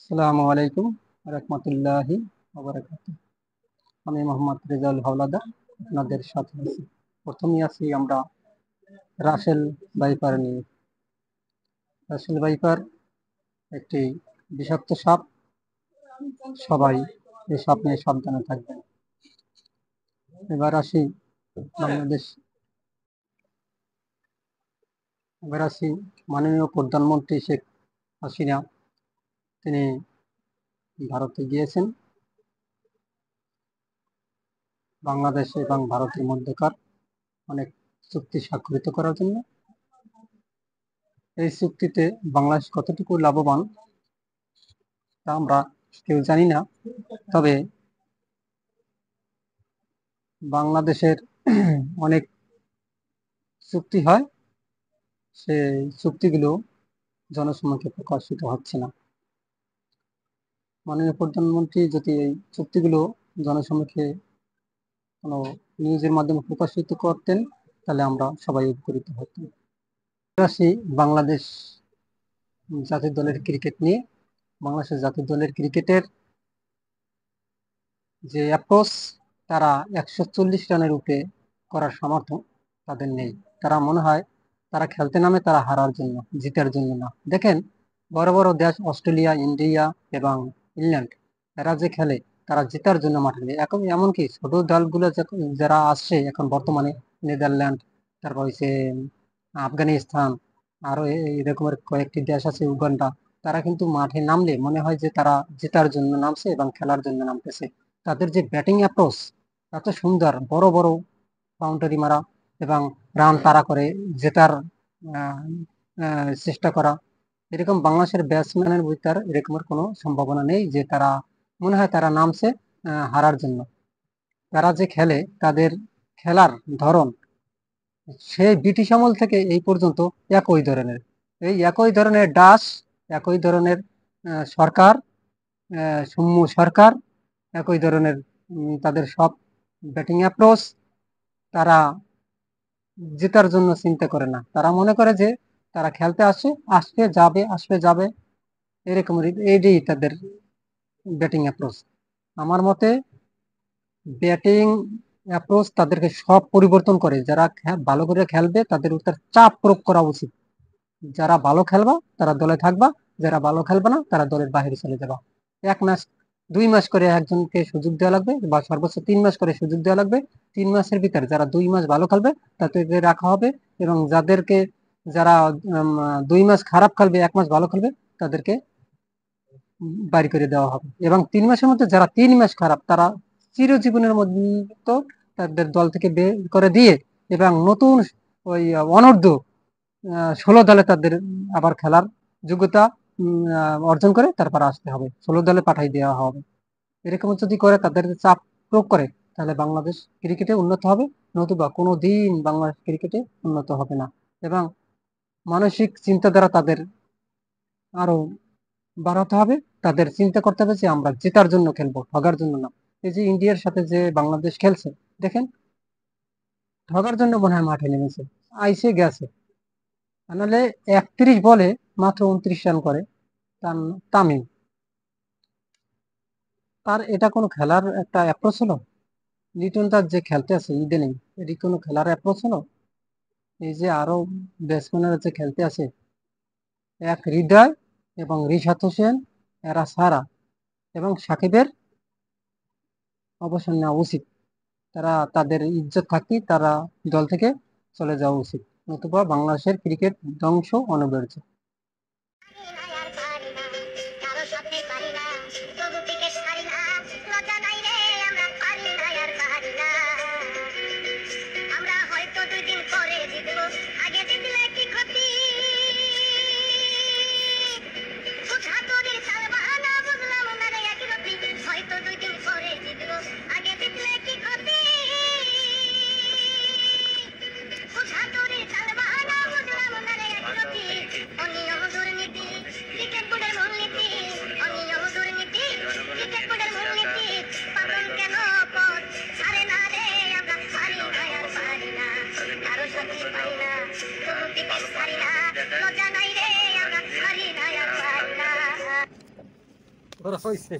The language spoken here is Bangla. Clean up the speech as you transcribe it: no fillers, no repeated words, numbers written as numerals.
আসসালামু আলাইকুম রহমতুল্লাহি ওবারাকাতুহু। আমি মোহাম্মদ রেজাউল হাওলাদার আপনাদের সাথে আছি। প্রথমেই আছি আমরা রাসেল ভাইপার নিয়ে। রাসেল ভাইপার একটি বিষাক্ত সাপ। সবাই এই সাপ নিয়ে সাবধানে থাকবেন। এবার আসি বাংলাদেশ এবার আসি মাননীয় প্রধানমন্ত্রী শেখ হাসিনা। তিনি ভারতে গিয়েছেন বাংলাদেশ এবং ভারতের মধ্যকার অনেক চুক্তি স্বাক্ষরিত করার জন্য। এই চুক্তিতে বাংলাদেশ কতটুকু লাভবান তা আমরা কেউ জানি না। তবে বাংলাদেশের অনেক চুক্তি হয়, সেই চুক্তিগুলো জনসম্মুখে প্রকাশিত হচ্ছে না। মাননীয় প্রধানমন্ত্রী যদি এই চুক্তিগুলো জনসম্মুখে কোনো নিউজের মাধ্যমে প্রকাশিত করতেন তাহলে আমরা সবাই উপকৃত হতাম। আসি বাংলাদেশ জাতীয় দলের ক্রিকেট নিয়ে। বাংলাদেশের জাতীয় দলের ক্রিকেটের যে অ্যাপ্রোচ, তারা 140 রানের উপরে করার সামর্থ্য তাদের নেই। তারা মনে হয় তারা খেলতে নামে তারা হারার জন্য, জিতার জন্য না। দেখেন, বড় বড় দেশ অস্ট্রেলিয়া, ইন্ডিয়া এবং ইংল্যান্ড, এরা যে খেলে তারা জেতার জন্য মাঠে নেই। এখন এমনকি ছোট দলগুলো যারা আসছে এখন বর্তমানে, নেদারল্যান্ড, তারপর হচ্ছে আফগানিস্তান, আরো এরকমের কয়েকটি দেশ আছে, উগান্ডা, তারা কিন্তু মাঠে নামলে মনে হয় যে তারা জেতার জন্য নামছে এবং খেলার জন্য নামতেছে। তাদের যে ব্যাটিং অ্যাপ্রোচ এত সুন্দর, বড় বড় বাউন্ডারি মারা এবং রান তারা করে জেতার চেষ্টা করা, এরকম বাংলাদেশের ব্যাটসম্যানের ভিতর এরকমের কোনো সম্ভাবনা নেই যে তারা মনে হয় তারা নামছে হারার জন্য। তারা যে খেলে, তাদের খেলার ধরন সেই ব্রিটিশ আমল থেকে এই পর্যন্ত একই ধরনের, এই একই ধরনের ডাস, একই ধরনের সরকার, সৌম্য সরকার, একই ধরনের তাদের সব ব্যাটিং অ্যাপ্রোচ। তারা জেতার জন্য চিন্তা করে না, তারা মনে করে যে তারা খেলতে আসে, আসবে যাবে, আসবে যাবে, এরকম এইটাই তাদের ব্যাটিং অ্যাপ্রোচ। আমার মতে ব্যাটিং অ্যাপ্রোচ তাদেরকে সব পরিবর্তন করে। যারা ভালো করে খেলবে তাদের উপর চাপ প্রয়োগ করা উচিত। যারা ভালো খেলবা তারা দলে থাকবা, যারা ভালো খেলবে না তারা দলের বাইরে চলে যাবা। 1 মাস 2 মাস করে একজনকে সুযোগ দেওয়া লাগবে, বা সর্বোচ্চ 3 মাস করে সুযোগ দেওয়া লাগবে। 3 মাসের ভিতরে যারা 2 মাস ভালো খেলবে তাদেরকে রাখা হবে, এবং যারা 2 মাস খারাপ খেলবে, 1 মাস ভালো খেলবে, তাদেরকে বাড়ি করে দেওয়া হবে। এবং 3 মাসের মধ্যে যারা 3 মাস খারাপ, তারা চিরজীবনের মতো তাদের দল থেকে বের করে দিয়ে এবং নতুন ওই অনূর্ধ্ব 16 দলে তাদের আবার খেলার যোগ্যতা অর্জন করে তারপর আসতে হবে, 16 দলে পাঠাই দেওয়া হবে। এরকম যদি করে, তাদের চাপ প্রয়োগ করে, তাহলে বাংলাদেশ ক্রিকেটে উন্নত হবে, নতুবা কোনো দিন বাংলাদেশ ক্রিকেটে উন্নত হবে না। এবং মানসিক চিন্তাধারা তাদের আরো বাড়াতে হবে। তাদের চিন্তা করতে হবে যে আমরা জেতার জন্য খেলবো, ঠগার জন্য না। এই যে ইন্ডিয়ার সাথে যে বাংলাদেশ খেলছে, দেখেন, ঠগার জন্য মনে হয় মাঠে নেমেছে, আইসে গেছে। নাহলে 31 বলে মাত্র 29 রান করে তামিম। তার এটা কোনো খেলার একটা অ্যাপ্রোচ হলো? লিটন দাস যে খেলতে আছে ইদানিং, এটি কোনো খেলার অ্যাপ্রোচ হলো? এই যে আরো ব্যাটসম্যানরা যে খেলতে আছে, এক হৃদয় এবং রিশাদ হোসেন, এরা সারা এবং সাকিবের অবসর নেওয়া উচিত। তারা তাদের ইজ্জত থাকতেই তারা দল থেকে চলে যাওয়া উচিত, নতুবা বাংলাদেশের ক্রিকেট ধ্বংস অনিবার্য। ওরা হইছে